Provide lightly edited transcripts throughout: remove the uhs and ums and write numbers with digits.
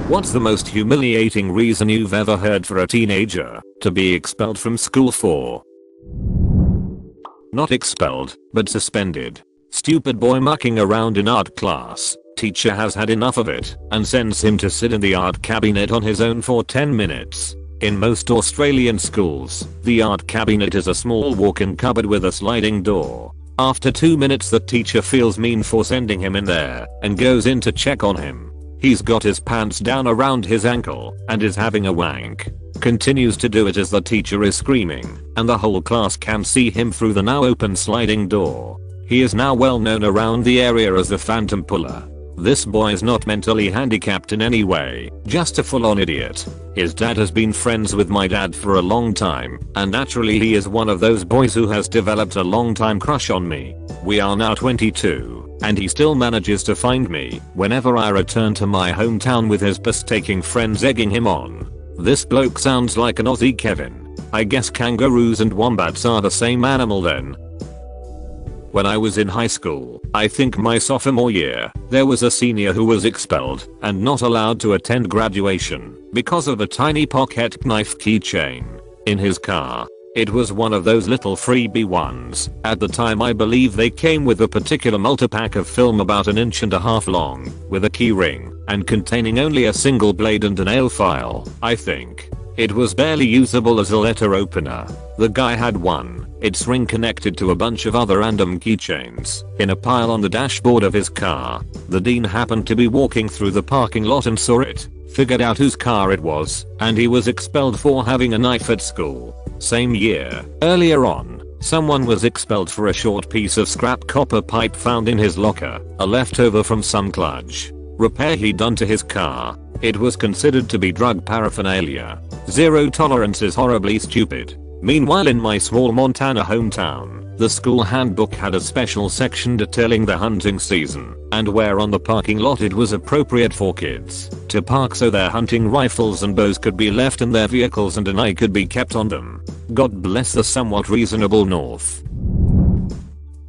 What's the most humiliating reason you've ever heard for a teenager to be expelled from school for? Not expelled, but suspended. Stupid boy mucking around in art class. Teacher has had enough of it and sends him to sit in the art cabinet on his own for 10 minutes. In most Australian schools, the art cabinet is a small walk-in cupboard with a sliding door. After 2 minutes the teacher feels mean for sending him in there and goes in to check on him. He's got his pants down around his ankle and is having a wank. Continues to do it as the teacher is screaming and the whole class can see him through the now open sliding door. He is now well known around the area as the Phantom Puller. This boy is not mentally handicapped in any way, just a full-on idiot. His dad has been friends with my dad for a long time, and naturally he is one of those boys who has developed a long-time crush on me. We are now 22, and he still manages to find me whenever I return to my hometown with his piss-taking friends egging him on. This bloke sounds like an Aussie Kevin. I guess kangaroos and wombats are the same animal then. When I was in high school, I think my sophomore year, there was a senior who was expelled and not allowed to attend graduation because of a tiny pocket knife keychain in his car. It was one of those little freebie ones. At the time I believe they came with a particular multipack of film about 1.5 inches long, with a key ring, and containing only a single blade and a nail file, I think. It was barely usable as a letter opener. The guy had its ring connected to a bunch of other random keychains in a pile on the dashboard of his car. The dean happened to be walking through the parking lot and saw it, figured out whose car it was, and he was expelled for having a knife at school. Same year, earlier on, someone was expelled for a short piece of scrap copper pipe found in his locker, a leftover from some clutch repair he'd done to his car. It was considered to be drug paraphernalia. Zero tolerance is horribly stupid. Meanwhile, in my small Montana hometown, the school handbook had a special section detailing the hunting season and where on the parking lot it was appropriate for kids to park so their hunting rifles and bows could be left in their vehicles and an eye could be kept on them. God bless the somewhat reasonable North.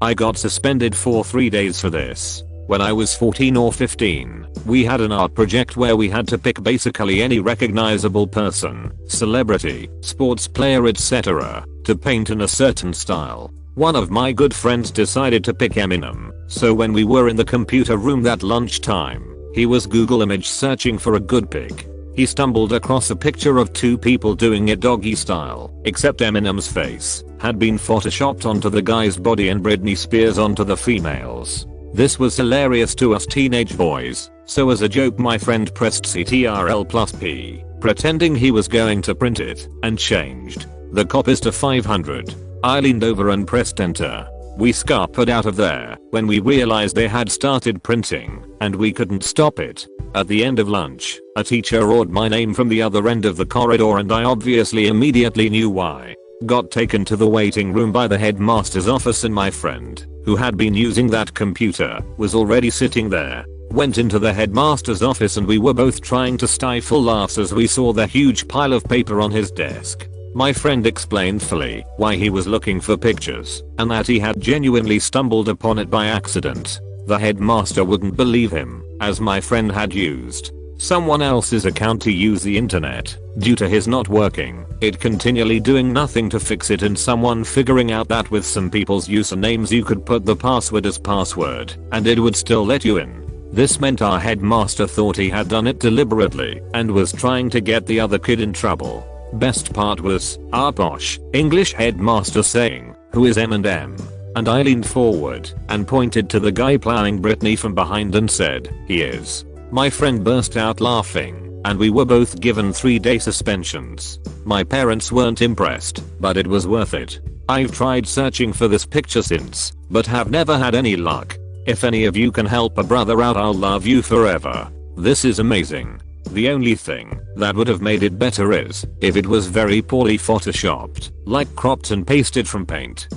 I got suspended for 3 days for this. When I was 14 or 15, we had an art project where we had to pick basically any recognizable person, celebrity, sports player, etc. to paint in a certain style. One of my good friends decided to pick Eminem, so when we were in the computer room at lunchtime, he was Google image searching for a good pick. He stumbled across a picture of two people doing it doggy style, except Eminem's face had been photoshopped onto the guy's body and Britney Spears onto the female's. This was hilarious to us teenage boys, so as a joke my friend pressed Ctrl+P, pretending he was going to print it, and changed the copies to 500. I leaned over and pressed enter. We scuppered out of there when we realized they had started printing, and we couldn't stop it. At the end of lunch, a teacher roared my name from the other end of the corridor and I obviously immediately knew why. Got taken to the waiting room by the headmaster's office and my friend, who had been using that computer, was already sitting there. Went into the headmaster's office and we were both trying to stifle laughs as we saw the huge pile of paper on his desk. My friend explained fully why he was looking for pictures and that he had genuinely stumbled upon it by accident. The headmaster wouldn't believe him, as my friend had used someone else's account to use the internet. Due to his not working, it continually doing nothing to fix it and someone figuring out that with some people's usernames you could put the password as password and it would still let you in. This meant our headmaster thought he had done it deliberately and was trying to get the other kid in trouble. Best part was our posh English headmaster saying, "Who is M&M?" And I leaned forward and pointed to the guy plowing Britney from behind and said, "He is." My friend burst out laughing, and we were both given 3-day suspensions. My parents weren't impressed, but it was worth it. I've tried searching for this picture since, but have never had any luck. If any of you can help a brother out, I'll love you forever. This is amazing. The only thing that would have made it better is if it was very poorly photoshopped, like cropped and pasted from Paint.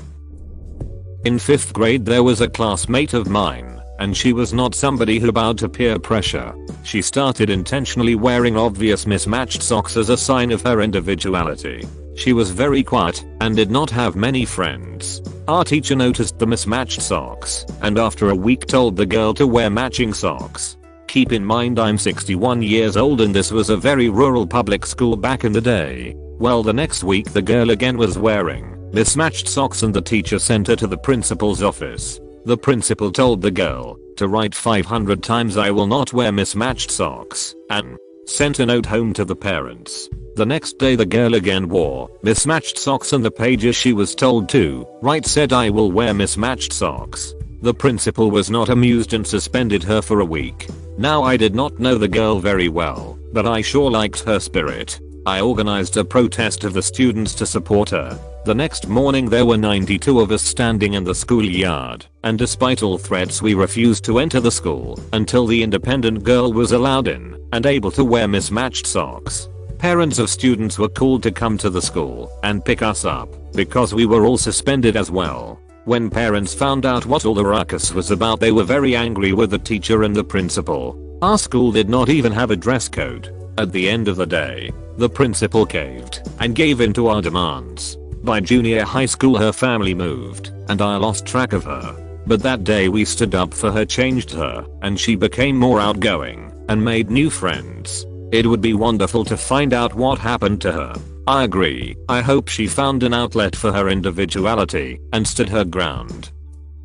In 5th grade there was a classmate of mine, and she was not somebody who bowed to peer pressure. She started intentionally wearing obvious mismatched socks as a sign of her individuality. She was very quiet and did not have many friends. Our teacher noticed the mismatched socks and after a week told the girl to wear matching socks. Keep in mind I'm 61 years old and this was a very rural public school back in the day. Well, the next week the girl again was wearing mismatched socks and the teacher sent her to the principal's office. The principal told the girl to write 500 times "I will not wear mismatched socks" and sent a note home to the parents. The next day the girl again wore mismatched socks and the pages she was told to write said "I will wear mismatched socks." The principal was not amused and suspended her for a week. Now I did not know the girl very well, but I sure liked her spirit. I organized a protest of the students to support her. The next morning there were 92 of us standing in the schoolyard, and despite all threats we refused to enter the school until the independent girl was allowed in and able to wear mismatched socks. Parents of students were called to come to the school and pick us up because we were all suspended as well. When parents found out what all the ruckus was about, they were very angry with the teacher and the principal. Our school did not even have a dress code. At the end of the day, the principal caved and gave in to our demands. By junior high school her family moved, and I lost track of her. But that day we stood up for her, changed her, and she became more outgoing and made new friends. It would be wonderful to find out what happened to her. I agree. I hope she found an outlet for her individuality and stood her ground.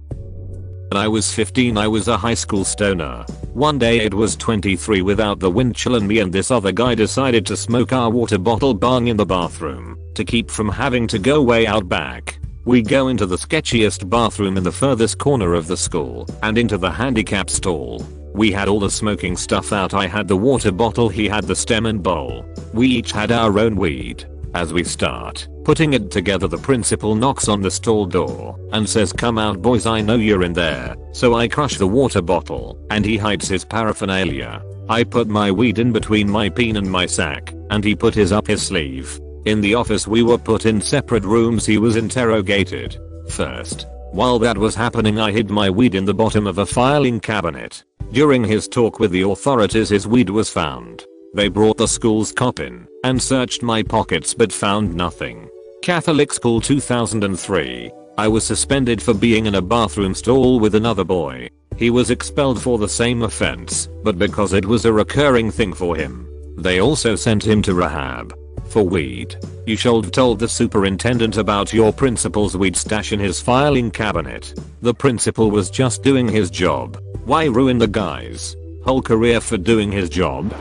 When I was 15 I was a high school stoner. One day it was 23 without the wind chill and me and this other guy decided to smoke our water bottle bong in the bathroom to keep from having to go way out back. We go into the sketchiest bathroom in the furthest corner of the school and into the handicap stall. We had all the smoking stuff out. I had the water bottle, he had the stem and bowl. We each had our own weed. As we start putting it together, the principal knocks on the stall door and says, "Come out boys, I know you're in there." So I crush the water bottle and he hides his paraphernalia. I put my weed in between my peen and my sack and he put his up his sleeve. In the office we were put in separate rooms. He was interrogated first. While that was happening I hid my weed in the bottom of a filing cabinet. During his talk with the authorities his weed was found. They brought the school's cop in and searched my pockets but found nothing. Catholic school 2003. I was suspended for being in a bathroom stall with another boy. He was expelled for the same offense, but because it was a recurring thing for him, they also sent him to rehab for weed. You should have told the superintendent about your principal's weed stash in his filing cabinet. The principal was just doing his job. Why ruin the guy's whole career for doing his job?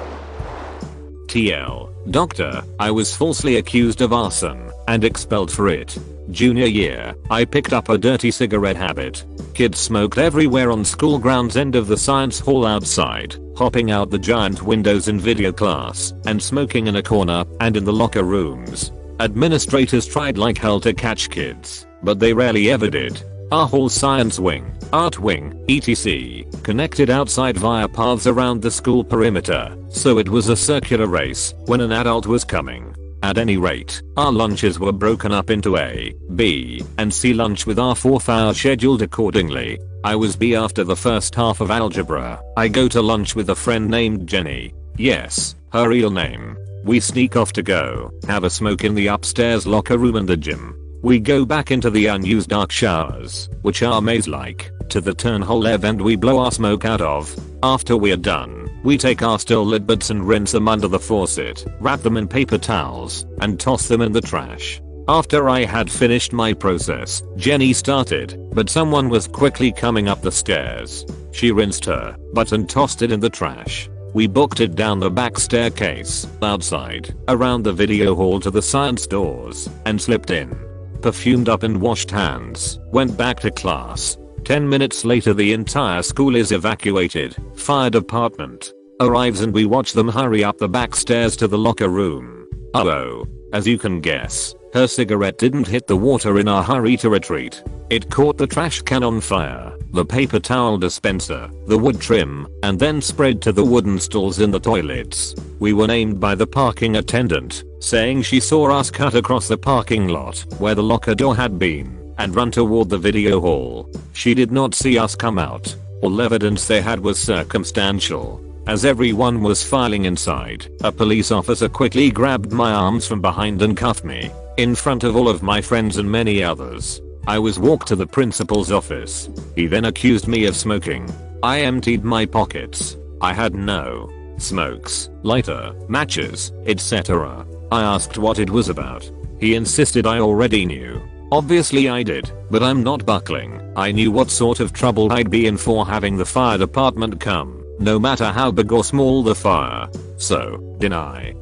TL. Doctor, I was falsely accused of arson and expelled for it. Junior year, I picked up a dirty cigarette habit. Kids smoked everywhere on school grounds, end of the science hall outside, hopping out the giant windows in video class, and smoking in a corner and in the locker rooms. Administrators tried like hell to catch kids, but they rarely ever did. Our whole science wing, art wing, etc. connected outside via paths around the school perimeter, so it was a circular race when an adult was coming. At any rate, our lunches were broken up into A, B, and C lunch with our 4th-hour scheduled accordingly. I was B after the first half of algebra. I go to lunch with a friend named Jenny. Yes, her real name. We sneak off to go have a smoke in the upstairs locker room and the gym. We go back into the unused dark showers, which are maze-like, to the turnhole and we blow our smoke out of. After we are done, we take our still lit butts and rinse them under the faucet, wrap them in paper towels, and toss them in the trash. After I had finished my process, Jenny started, but someone was quickly coming up the stairs. She rinsed her butt and tossed it in the trash. We booked it down the back staircase, outside, around the video hall to the science doors, and slipped in. Perfumed up and washed hands, went back to class. 10 minutes later the entire school is evacuated. Fire department arrives and we watch them hurry up the back stairs to the locker room. Oh, as you can guess, her cigarette didn't hit the water in our hurry to retreat. It caught the trash can on fire, the paper towel dispenser, the wood trim, and then spread to the wooden stalls in the toilets. We were named by the parking attendant, saying she saw us cut across the parking lot where the locker door had been and run toward the video hall. She did not see us come out. All evidence they had was circumstantial. As everyone was filing inside, a police officer quickly grabbed my arms from behind and cuffed me in front of all of my friends and many others. I was walked to the principal's office. He then accused me of smoking. I emptied my pockets I had no smokes, lighter, matches, etc. I asked what it was about. He insisted I already knew. Obviously I did, but I'm not buckling. I knew what sort of trouble I'd be in for having the fire department come, no matter how big or small the fire. So, deny.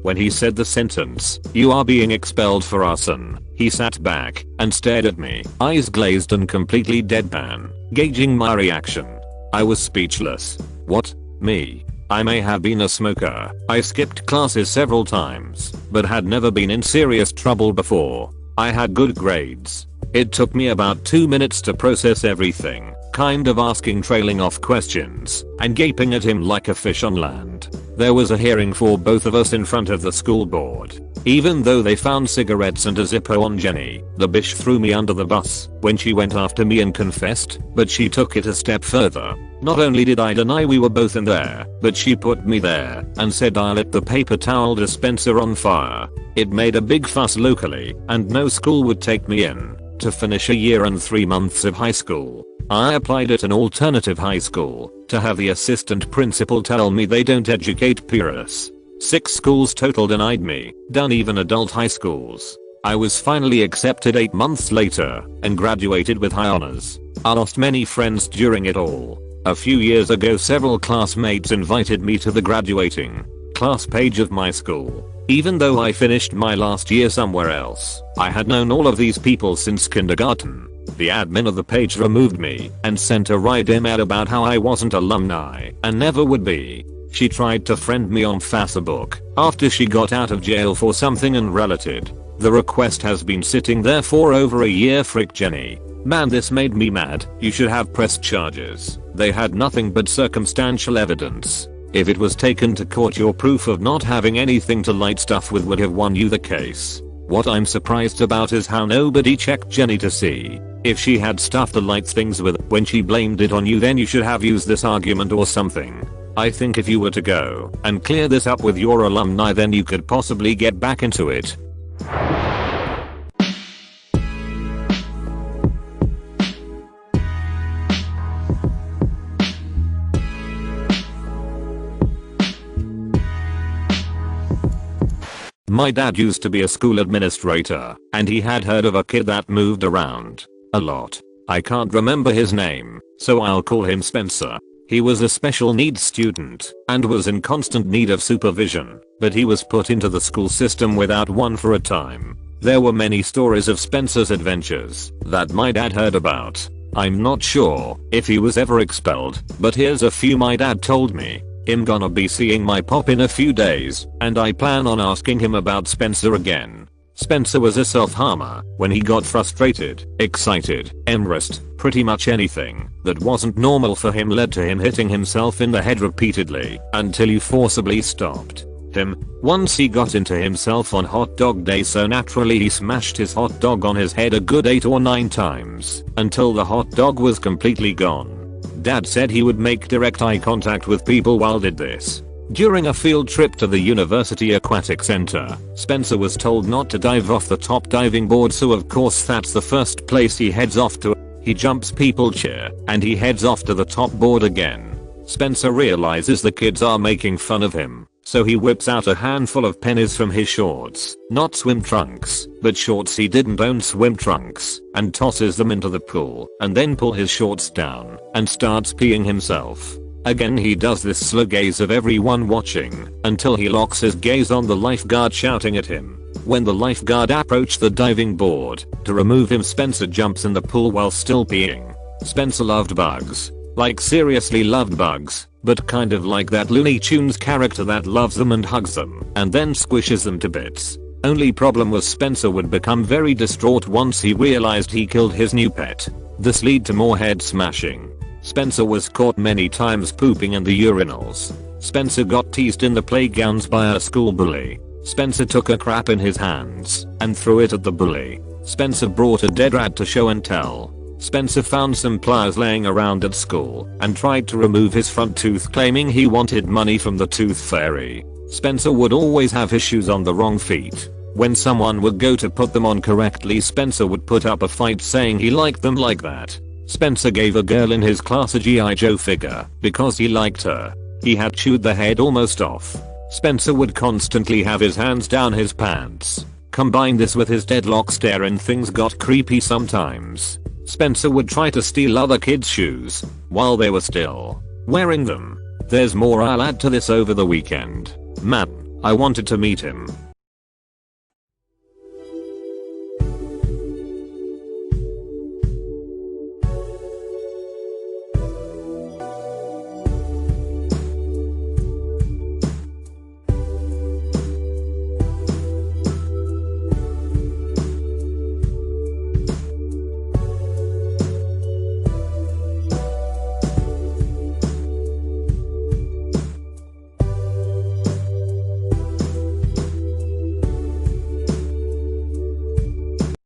When he said the sentence, "You are being expelled for arson," he sat back and stared at me, eyes glazed and completely deadpan, gauging my reaction. I was speechless. What? Me? I may have been a smoker. I skipped classes several times, but had never been in serious trouble before. I had good grades. It took me about 2 minutes to process everything, kind of asking trailing off questions and gaping at him like a fish on land. There was a hearing for both of us in front of the school board. Even though they found cigarettes and a Zippo on Jenny, the bitch threw me under the bus when she went after me and confessed, but she took it a step further. Not only did I deny we were both in there, but she put me there and said I lit the paper towel dispenser on fire. It made a big fuss locally, and no school would take me in to finish a year and 3 months of high school. I applied at an alternative high school to have the assistant principal tell me they don't educate purists. 6 schools total denied me, done even adult high schools. I was finally accepted 8 months later and graduated with high honors. I lost many friends during it all. A few years ago several classmates invited me to the graduating class page of my school. Even though I finished my last year somewhere else, I had known all of these people since kindergarten. The admin of the page removed me and sent a write email about how I wasn't alumni and never would be. She tried to friend me on Facebook after she got out of jail for something unrelated. The request has been sitting there for over a year. Frick Jenny. Man, this made me mad. You should have pressed charges. They had nothing but circumstantial evidence. If it was taken to court, your proof of not having anything to light stuff with would have won you the case. What I'm surprised about is how nobody checked Jenny to see if she had stuff to light things with. When she blamed it on you, then you should have used this argument or something. I think if you were to go and clear this up with your alumni, then you could possibly get back into it. My dad used to be a school administrator, and he had heard of a kid that moved around a lot. I can't remember his name, so I'll call him Spencer. He was a special needs student and was in constant need of supervision, but he was put into the school system without one for a time. There were many stories of Spencer's adventures that my dad heard about. I'm not sure if he was ever expelled, but here's a few my dad told me. I'm gonna be seeing my pop in a few days, and I plan on asking him about Spencer again. Spencer was a self-harmer. When he got frustrated, excited, embarrassed, pretty much anything that wasn't normal for him led to him hitting himself in the head repeatedly until you forcibly stopped him. Once he got into himself on hot dog day, so naturally he smashed his hot dog on his head a good 8 or 9 times until the hot dog was completely gone. Dad said he would make direct eye contact with people while did this. During a field trip to the University Aquatic Center, Spencer was told not to dive off the top diving board, so of course that's the first place he heads off to. He jumps people cheer and he heads off to the top board again. Spencer realizes the kids are making fun of him, so he whips out a handful of pennies from his shorts, not swim trunks, but shorts. He didn't own swim trunks, and tosses them into the pool and then pull his shorts down and starts peeing himself. Again he does this slow gaze of everyone watching until he locks his gaze on the lifeguard shouting at him. When the lifeguard approached the diving board to remove him, Spencer jumps in the pool while still peeing. Spencer loved bugs. Like seriously loved bugs, but kind of like that Looney Tunes character that loves them and hugs them and then squishes them to bits. Only problem was Spencer would become very distraught once he realized he killed his new pet. This led to more head smashing. Spencer was caught many times pooping in the urinals. Spencer got teased in the playgrounds by a school bully. Spencer took a crap in his hands and threw it at the bully. Spencer brought a dead rat to show and tell. Spencer found some pliers laying around at school and tried to remove his front tooth, claiming he wanted money from the tooth fairy. Spencer would always have his shoes on the wrong feet. When someone would go to put them on correctly, Spencer would put up a fight saying he liked them like that. Spencer gave a girl in his class a G.I. Joe figure because he liked her. He had chewed the head almost off. Spencer would constantly have his hands down his pants. Combine this with his deadlock stare and things got creepy sometimes. Spencer would try to steal other kids' shoes while they were still wearing them. There's more I'll add to this over the weekend. Man, I wanted to meet him.